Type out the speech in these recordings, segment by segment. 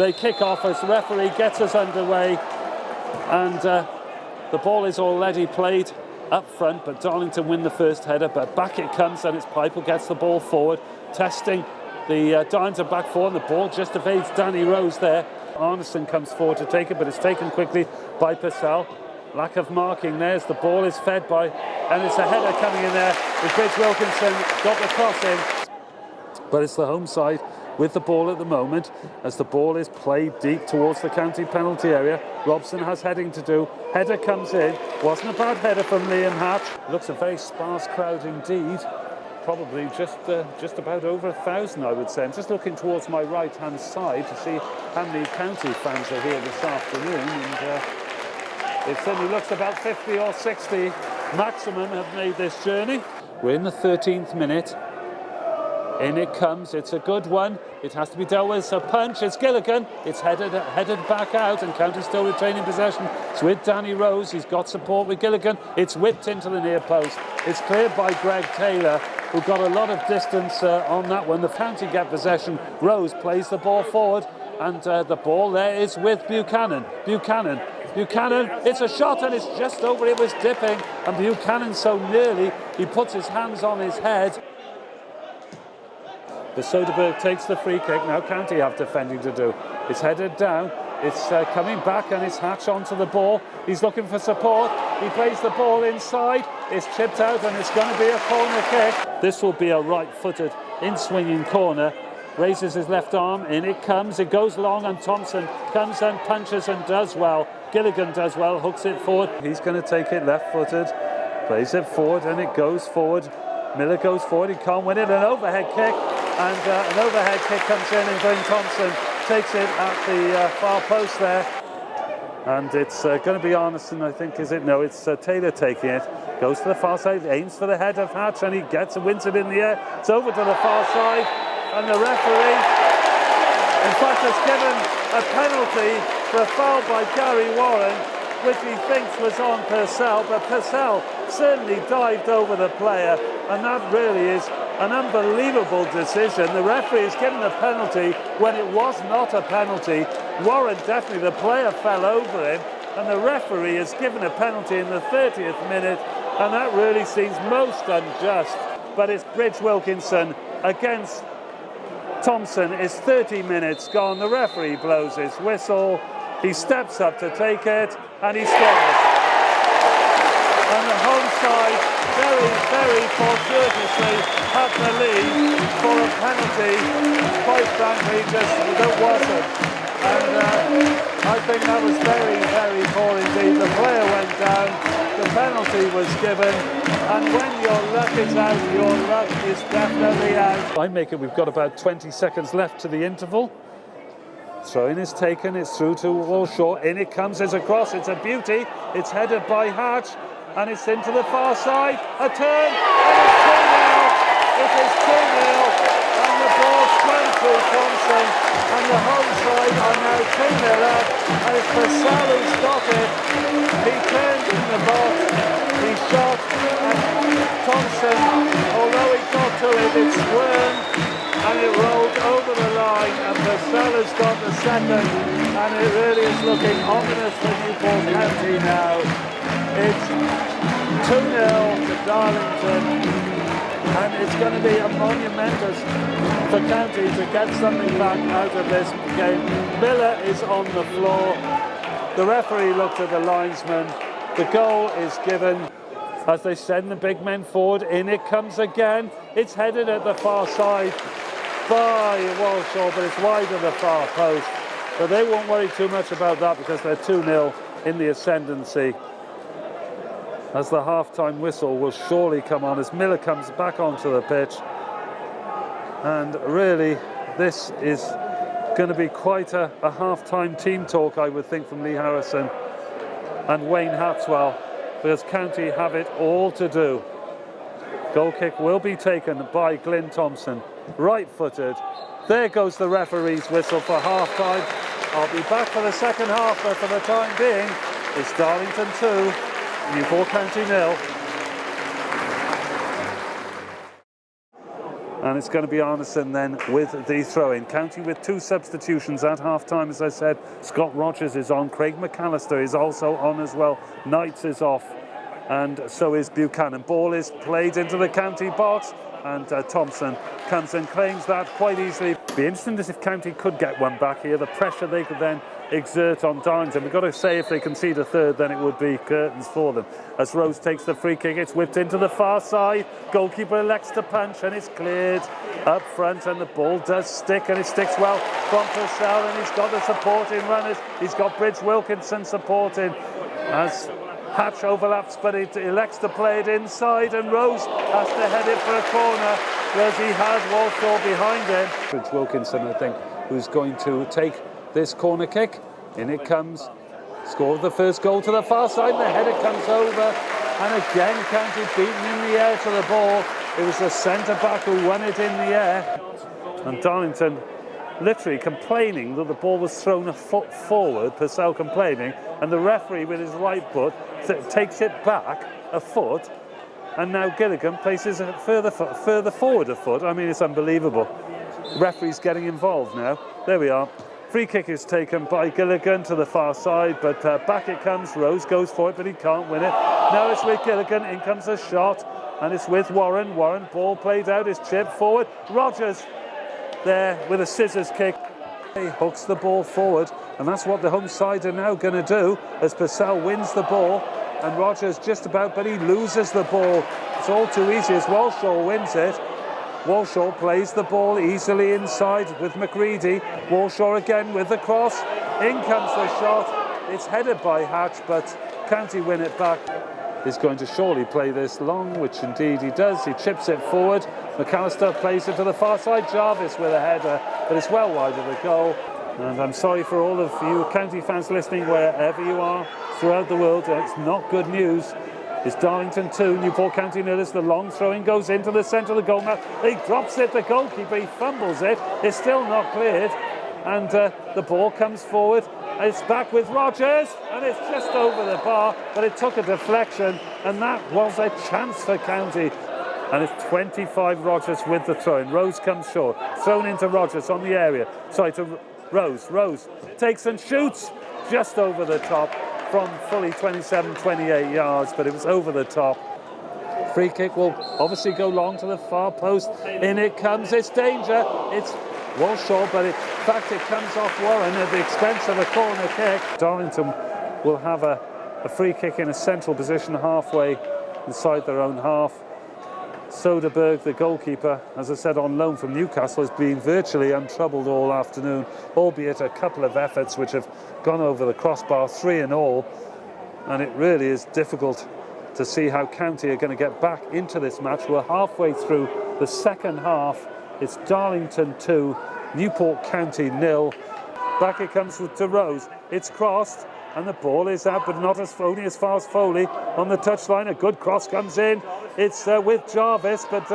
they kick off as the referee gets us underway, and the ball is already played up front, but Darlington win the first header, but back it comes, and it's Piper gets the ball forward, testing the Darlington back four, and the ball just evades Danny Rose there. Arneson comes forward to take it, but it's taken quickly by Purcell. Lack of marking there as the ball is fed by, and it's a header coming in there with Bridge Wilkinson got the cross in. But it's the home side with the ball at the moment as the ball is played deep towards the county penalty area. Robson has heading to do. Header comes in. Wasn't a bad header from Liam Hatch. Looks a very sparse crowd indeed. Probably just about over 1,000, I would say. I'm just looking towards my right-hand side to see how many county fans are here this afternoon, and it certainly looks about 50 or 60 maximum have made this journey. We're in the 13th minute. In it comes, it's a good one. It has to be dealt with. It's a punch, it's Gilligan. It's headed back out, and County still retaining possession. It's with Danny Rose, he's got support with Gilligan. It's whipped into the near post. It's cleared by Greg Taylor, who got a lot of distance on that one. The County get possession. Rose plays the ball forward, and the ball there is with Buchanan. Buchanan, it's a shot, and it's just over. It was dipping, and Buchanan so nearly, he puts his hands on his head. The Soderberg takes the free kick. Now County have defending to do. It's headed down. It's coming back, and it's Hatch onto the ball. He's looking for support. He plays the ball inside. It's chipped out, and it's going to be a corner kick. This will be a right-footed in-swinging corner. Raises his left arm. In it comes. It goes long, and Thompson comes and punches and does well. Gilligan does well. Hooks it forward. He's going to take it left-footed. Plays it forward, and it goes forward. Miller goes forward. He can't win it. An overhead kick. And an overhead kick comes in, and Glenn Thompson takes it at the far post there. And it's going to be Arneson, I think, is it? No, it's Taylor taking it. Goes to the far side, aims for the head of Hatch, and he gets and wins it in the air. It's over to the far side, and the referee, in fact, has given a penalty for a foul by Gary Warren, which he thinks was on Purcell, but Purcell certainly dived over the player, and that really is an unbelievable decision. The referee has given a penalty when it was not a penalty. Warren, definitely, the player fell over him, and the referee has given a penalty in the 30th minute, and that really seems most unjust. But it's Bridge Wilkinson against Thompson. It's 30 minutes gone. The referee blows his whistle. He steps up to take it, and he scores. And the home side, very fortuitously, had the lead for a penalty, quite frankly, just that wasn't. And I think that was very poor indeed. The player went down, the penalty was given, and when your luck is out, your luck is definitely out. I make it, we've got about 20 seconds left to the interval. Throw-in is taken, it's through to Walshaw. In it comes, it's a cross, it's a beauty. It's headed by Hatch, and it's into the far side. A turn, and it's 2-0. It is 2-0, and the ball swung through Thompson, and the home side are now 2-0 up, and it's Purcell who's got it. He turned in the box, he shot, and Thompson, although he got to it, it squirmed, and it rolled over the line, and Purcell has got the second, and it really is looking ominous for Newport County now. It's 2-0 to Darlington, and it's going to be a monumentous for County to get something back out of this game. Miller is on the floor. The referee looked at the linesman. The goal is given as they send the big men forward. In it comes again. It's headed at the far side by Walshaw, but it's wide of the far post. But they won't worry too much about that because they're 2-0 in the ascendancy. As the half-time whistle will surely come on as Miller comes back onto the pitch. And really, this is going to be quite a half-time team talk, I would think, from Lee Harrison and Wayne Hatswell, because County have it all to do. Goal kick will be taken by Glyn Thompson, right-footed. There goes the referee's whistle for half-time. I'll be back for the second half, but for the time being, it's Darlington 2, Newport County 0. And it's going to be Arneson then with the throw-in. County with 2 substitutions at half-time, as I said. Scott Rogers is on. Craig McAllister is also on as well. Knights is off. And so is Buchanan. Ball is played into the County box. And Thompson comes and claims that quite easily. Be interesting as if County could get one back here. The pressure they could then exert on Darlington. We've got to say if they concede a third, then it would be curtains for them. As Rose takes the free kick, it's whipped into the far side. Goalkeeper elects to punch and it's cleared up front, and the ball does stick, and it sticks well from Purcell, and he's got the supporting runners. He's got Bridge Wilkinson supporting as Hatch overlaps, but it elects to play it inside, and Rose has to head it for a corner, whereas he has Walsall behind him. Bridge Wilkinson, I think, who's going to take this corner kick. In it comes. Scored the first goal to the far side, and the header comes over, and again County beaten in the air to the ball. It was the centre-back who won it in the air. And Darlington literally complaining that the ball was thrown a foot forward, Purcell complaining, and the referee with his right foot takes it back a foot, and now Gilligan places it further forward a foot. I mean, it's unbelievable. The referee's getting involved now. There we are. Free kick is taken by Gilligan to the far side, but back it comes. Rose goes for it, but he can't win it. Now it's with Gilligan. In comes a shot, and it's with Warren. Warren, ball played out, is chipped forward. Rogers there with a scissors kick. He hooks the ball forward, and that's what the home side are now going to do as Purcell wins the ball, and Rogers just about, but he loses the ball. It's all too easy as Walsall wins it. Walsall plays the ball easily inside with McReady. Walsall again with the cross. In comes the shot. It's headed by Hatch, but County win it back. He's going to surely play this long, which indeed he does. He chips it forward. McAllister plays it to the far side. Jarvis with a header, but it's well wide of the goal. And I'm sorry for all of you County fans listening, wherever you are throughout the world. It's not good news. It's Darlington 2, Newport County 0. The long throwing goes into the centre of the goal. Now he drops it, the goalkeeper, he fumbles it. It's still not cleared, and the ball comes forward. It's back with Rogers, and it's just over the bar, but it took a deflection, and that was a chance for County. And it's 25 Rogers with the throw-in. Rose comes short, thrown into Rogers on the area. Sorry, to Rose. Rose takes and shoots just over the top from fully 27, 28 yards, but it was over the top. Free kick will obviously go long to the far post. In it comes, it's danger. It's Walsall, but in fact it comes off Warren at the expense of a corner kick. Darlington will have a free kick in a central position halfway inside their own half. Soderberg, the goalkeeper, as I said, on loan from Newcastle, has been virtually untroubled all afternoon, albeit a couple of efforts which have gone over the crossbar, 3 in all, and it really is difficult to see how County are going to get back into this match. We're halfway through the second half. It's Darlington 2, Newport County 0. Back it comes to Rose. It's crossed, and the ball is out, but not only as far as Foley on the touchline. A good cross comes in. It's with Jarvis, but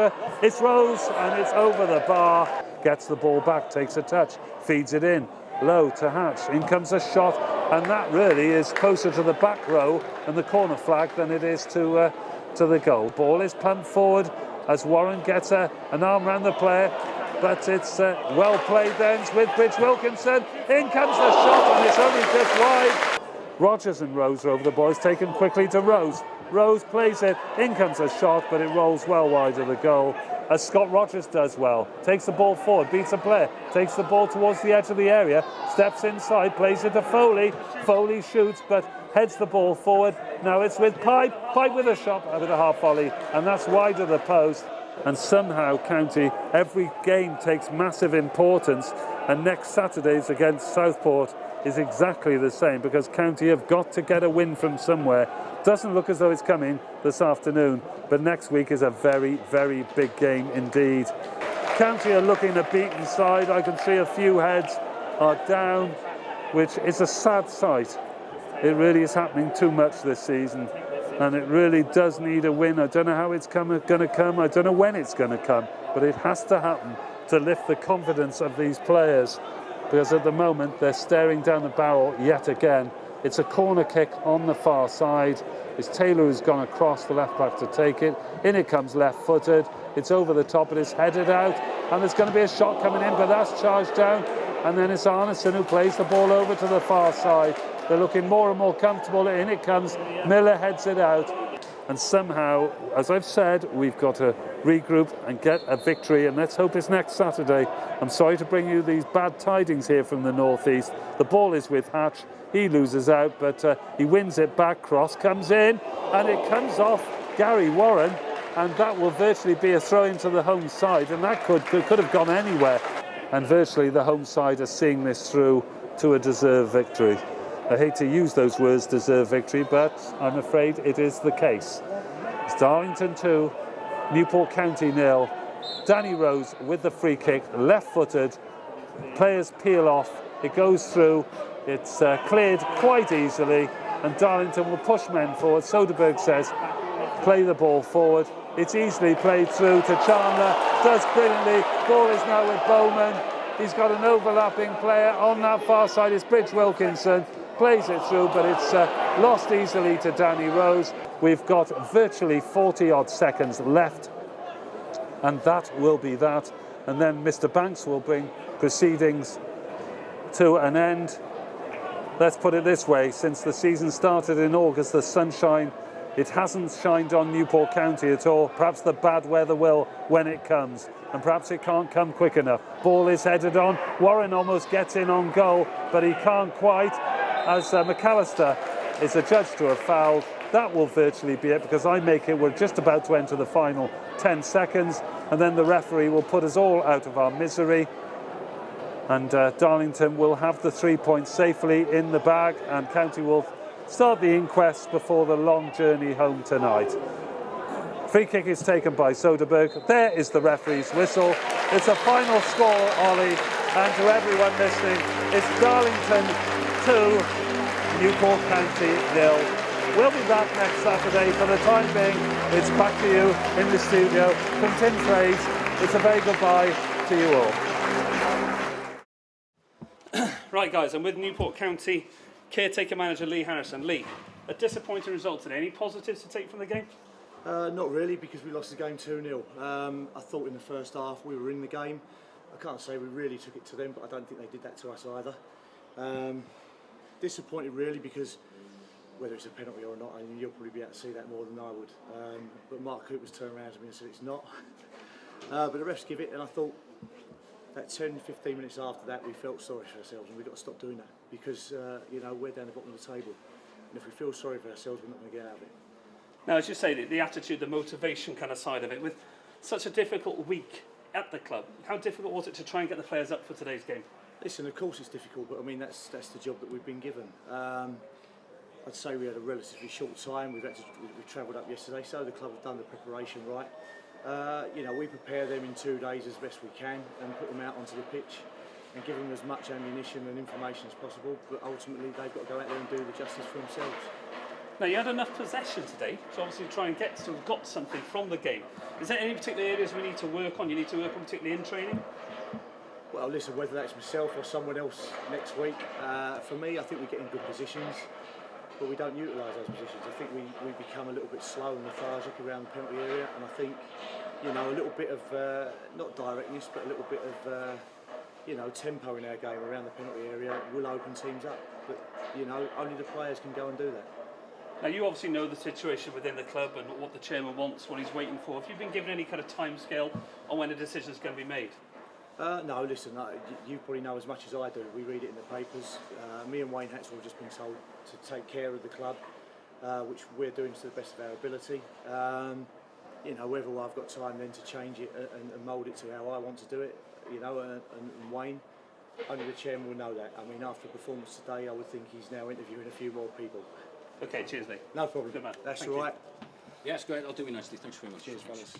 it's Rose, and it's over the bar. Gets the ball back, takes a touch, feeds it in. Low to Hatch. In comes a shot, and that really is closer to the back row and the corner flag than it is to the goal. Ball is pumped forward as Warren gets an arm around the player, but it's well played then with Bridge Wilkinson. In comes the shot, and it's only just wide. Rogers and Rose are over the ball. It's taken quickly to Rose. Rose plays it. In comes a shot, but it rolls well wide of the goal, as Scott Rogers does well. Takes the ball forward, beats a player, takes the ball towards the edge of the area, steps inside, plays it to Foley. Foley shoots, but heads the ball forward. Now it's with Pipe. Pipe with a shot, with a half volley, and that's wide of the post. And somehow County, every game takes massive importance, and next Saturday's against Southport is exactly the same, because County have got to get a win from somewhere. Doesn't look as though it's coming this afternoon, but next week is a very, very big game indeed. County are looking a beaten side. I can see a few heads are down, which is a sad sight. It really is happening too much this season, and it really does need a win. I don't know how it's going to come. I don't know when it's going to come, but it has to happen to lift the confidence of these players, because at the moment they're staring down the barrel yet again. It's a corner kick on the far side. It's Taylor who's gone across the left back to take it. In it comes left-footed. It's over the top, but it's headed out. And there's going to be a shot coming in, but that's charged down. And then it's Arneson who plays the ball over to the far side. They're looking more and more comfortable. In it comes. Miller heads it out. And somehow, as I've said, we've got to regroup and get a victory. And let's hope it's next Saturday. I'm sorry to bring you these bad tidings here from the northeast. The ball is with Hatch. He loses out, but he wins it back. Cross comes in, and it comes off Gary Warren. And that will virtually be a throw into the home side. And that could have gone anywhere. And virtually the home side are seeing this through to a deserved victory. I hate to use those words, deserved victory, but I'm afraid it is the case. It's Darlington 2, Newport County 0. Danny Rose with the free kick, left-footed. Players peel off. It goes through. It's cleared quite easily, and Darlington will push men forward. Soderberg says, play the ball forward. It's easily played through to Chandler. Does brilliantly. Ball is now with Bowman. He's got an overlapping player on that far side. It's Bridge Wilkinson. Plays it through, but it's lost easily to Danny Rose. We've got virtually 40-odd seconds left, and that will be that. And then Mr. Banks will bring proceedings to an end. Let's put it this way, since the season started in August, the sunshine, it hasn't shined on Newport County at all. Perhaps the bad weather will when it comes, and perhaps it can't come quick enough. Ball is headed on. Warren almost gets in on goal, but he can't quite, as McAllister is adjudged to have fouled. That will virtually be it, because I make it, we're just about to enter the final 10 seconds, and then the referee will put us all out of our misery. And Darlington will have the 3 points safely in the bag, and County will start the inquest before the long journey home tonight. Free kick is taken by Soderberg. There is the referee's whistle. It's a final score, Ollie, and to everyone listening, it's Darlington 2, Newport County 0. We'll be back next Saturday. For the time being, it's back to you in the studio. From Tim Trades, it's a very goodbye to you all. Right, guys, I'm with Newport County caretaker manager Lee Harrison. Lee, a disappointing result today. Any positives to take from the game? Not really, because we lost the game 2-0. I thought in the first half we were in the game. I can't say we really took it to them, but I don't think they did that to us either. Disappointed really, because whether it's a penalty or not, and you'll probably be able to see that more than I would. But Mark Cooper's turned around to me and said it's not. But the refs give it, and I thought that 10-15 minutes after that we felt sorry for ourselves, and we've got to stop doing that, because you know, we're down the bottom of the table, and if we feel sorry for ourselves, we're not going to get out of it. Now, as you say, the attitude, the motivation kind of side of it, with such a difficult week at the club, how difficult was it to try and get the players up for today's game? Listen, of course it's difficult, but I mean that's the job that we've been given. I'd say we had a relatively short time. We travelled up yesterday, so the club have done the preparation right. You know, we prepare them in 2 days as best we can and put them out onto the pitch and give them as much ammunition and information as possible, but ultimately they've got to go out there and do the justice for themselves. Now, you had enough possession today to obviously try and got something from the game. Is there any particular areas we need to work on? You need to work on particularly in training? Well, listen, whether that's myself or someone else next week, for me, I think we get in good positions, but we don't utilise those positions. I think we become a little bit slow and lethargic around the penalty area, and I think, you know, a little bit of, not directness, but a little bit of, you know, tempo in our game around the penalty area will open teams up. But, you know, only the players can go and do that. Now, you obviously know the situation within the club and what the chairman wants, what he's waiting for. Have you been given any kind of time scale on when a decision is going to be made? No, listen, you probably know as much as I do. We read it in the papers. Me and Wayne Hatchell have just been told to take care of the club, which we're doing to the best of our ability. You know, whether I've got time then to change it and mould it to how I want to do it, you know, and Wayne, only the chairman will know that. I mean, after the performance today, I would think he's now interviewing a few more people. Okay, cheers, Lee. No problem. Good man. That's Thank all right. you. Yeah, it's great. I'll do it nicely. Thanks very much. Cheers, fellas.